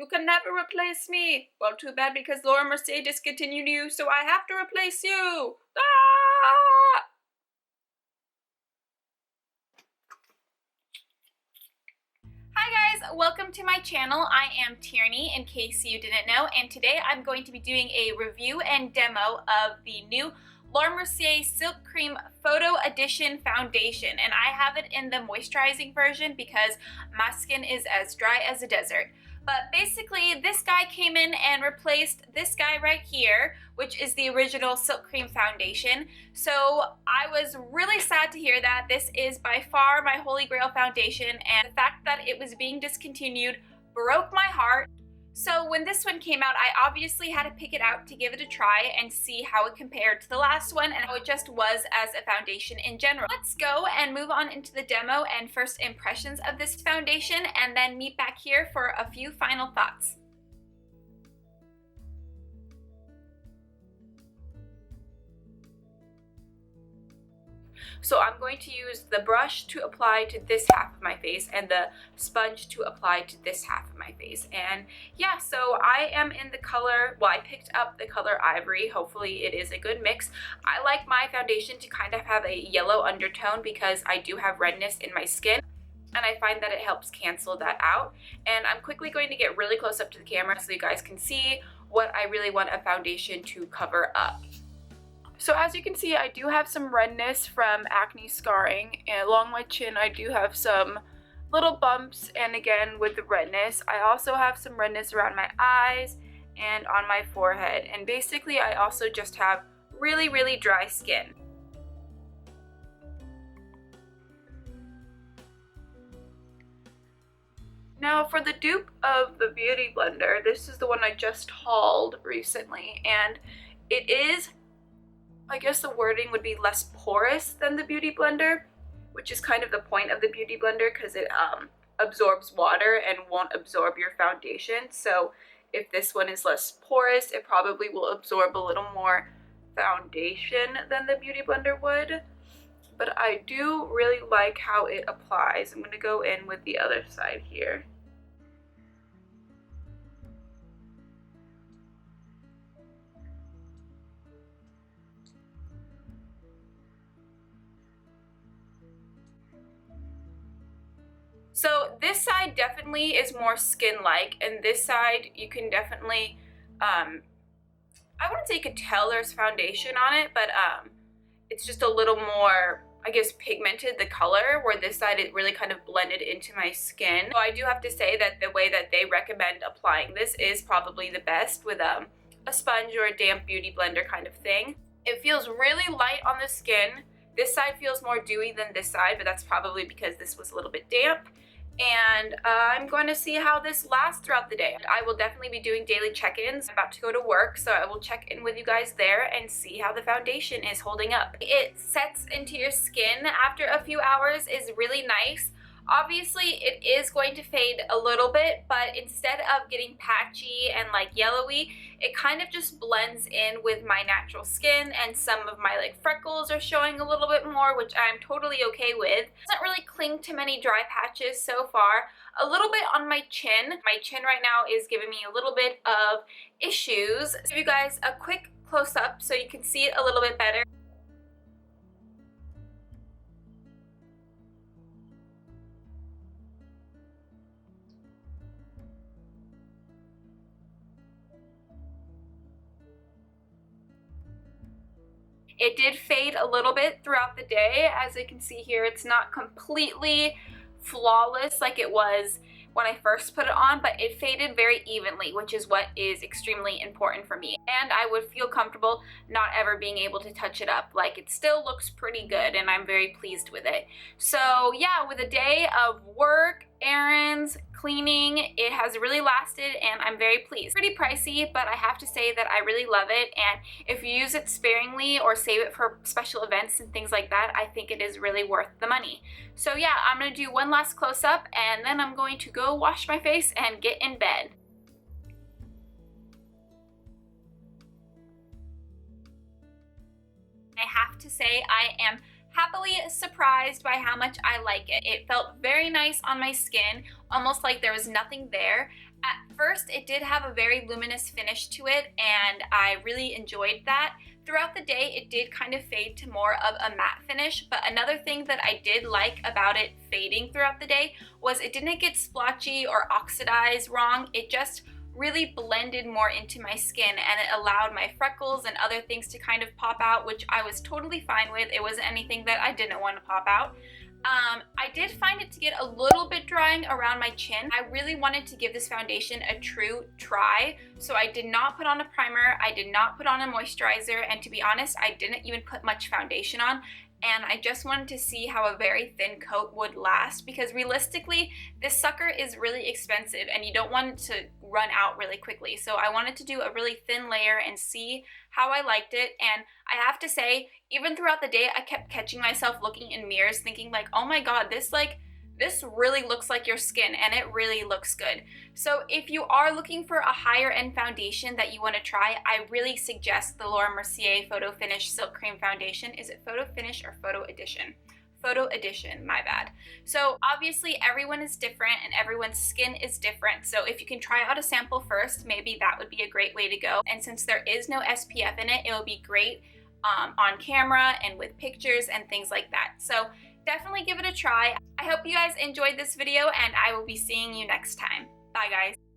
You can never replace me. Well, too bad because Laura Mercier discontinued you, so I have to replace you. Ah! Hi guys, welcome to my channel. I am Tierney, in case you didn't know, and today I'm going to be doing a review and demo of the new Laura Mercier Silk Creme Photo Edition Foundation, and I have it in the moisturizing version because my skin is as dry as a desert. But basically, this guy came in and replaced this guy right here, which is the original Silk Creme foundation. So I was really sad to hear that. This is by far my holy grail foundation, and the fact that it was being discontinued broke my heart. So when this one came out, I obviously had to pick it out to give it a try and see how it compared to the last one and how it just was as a foundation in general. Let's go and move on into the demo and first impressions of this foundation, and then meet back here for a few final thoughts. So I'm going to use the brush to apply to this half of my face and the sponge to apply to this half of my face. And yeah, so I am in the color, well, I picked up the color Ivory. Hopefully it is a good mix. I like my foundation to kind of have a yellow undertone because I do have redness in my skin, and I find that it helps cancel that out. And I'm quickly going to get really close up to the camera so you guys can see what I really want a foundation to cover up. So as you can see, I do have some redness from acne scarring, and along my chin I do have some little bumps, and again with the redness. I also have some redness around my eyes and on my forehead, and basically I also just have really, really dry skin. Now for the dupe of the Beauty Blender, this is the one I just hauled recently, and it is, I guess the wording would be, less porous than the Beauty Blender, which is kind of the point of the Beauty Blender because it absorbs water and won't absorb your foundation. So if this one is less porous, it probably will absorb a little more foundation than the Beauty Blender would. But I do really like how it applies. I'm going to go in with the other side here. So this side definitely is more skin-like, and this side you can definitely, I wouldn't say you could tell there's foundation on it, but it's just a little more, I guess, pigmented, the color, where this side it really kind of blended into my skin. So I do have to say that the way that they recommend applying this is probably the best, with a sponge or a damp beauty blender kind of thing. It feels really light on the skin. This side feels more dewy than this side, but that's probably because this was a little bit damp. And I'm going to see how this lasts throughout the day. I will definitely be doing daily check-ins. I'm about to go to work, so I will check in with you guys there and see how the foundation is holding up. It sets into your skin after a few hours, is really nice. Obviously, it is going to fade a little bit, but instead of getting patchy and like yellowy, it kind of just blends in with my natural skin, and some of my like freckles are showing a little bit more, which I'm totally okay with. It doesn't really cling to many dry patches so far. A little bit on my chin. My chin right now is giving me a little bit of issues. I'll give you guys a quick close-up so you can see it a little bit better. It did fade a little bit throughout the day. As you can see here, it's not completely flawless like it was when I first put it on, but it faded very evenly, which is what is extremely important for me. And I would feel comfortable not ever being able to touch it up. Like, it still looks pretty good, and I'm very pleased with it. So yeah, with a day of work, errands, cleaning, it has really lasted, and I'm very pleased. Pretty pricey, but I have to say that I really love it, and if you use it sparingly or save it for special events and things like that, I think it is really worth the money. So yeah, I'm gonna do one last close-up, and then I'm going to go wash my face and get in bed. I have to say I am happily surprised by how much I like it. It felt very nice on my skin, almost like there was nothing there. At first, it did have a very luminous finish to it, and I really enjoyed that. Throughout the day, it did kind of fade to more of a matte finish, but another thing that I did like about it fading throughout the day was it didn't get splotchy or oxidized wrong. It just really blended more into my skin, and it allowed my freckles and other things to kind of pop out, which I was totally fine with. It wasn't anything that I didn't want to pop out. I did find it to get a little bit drying around my chin. I really wanted to give this foundation a true try, so I did not put on a primer, I did not put on a moisturizer, and to be honest, I didn't even put much foundation on. And I just wanted to see how a very thin coat would last, because realistically, this sucker is really expensive and you don't want it to run out really quickly. So I wanted to do a really thin layer and see how I liked it. And I have to say, even throughout the day, I kept catching myself looking in mirrors thinking like, oh my god, this really looks like your skin, and it really looks good. So if you are looking for a higher end foundation that you want to try, I really suggest the Laura Mercier Photo Finish Silk Creme Foundation. Is it Photo Finish or Photo Edition? Photo Edition, my bad. So obviously everyone is different and everyone's skin is different. So if you can try out a sample first, maybe that would be a great way to go. And since there is no SPF in it, it will be great on camera and with pictures and things like that. So definitely give it a try. I hope you guys enjoyed this video, and I will be seeing you next time. Bye guys.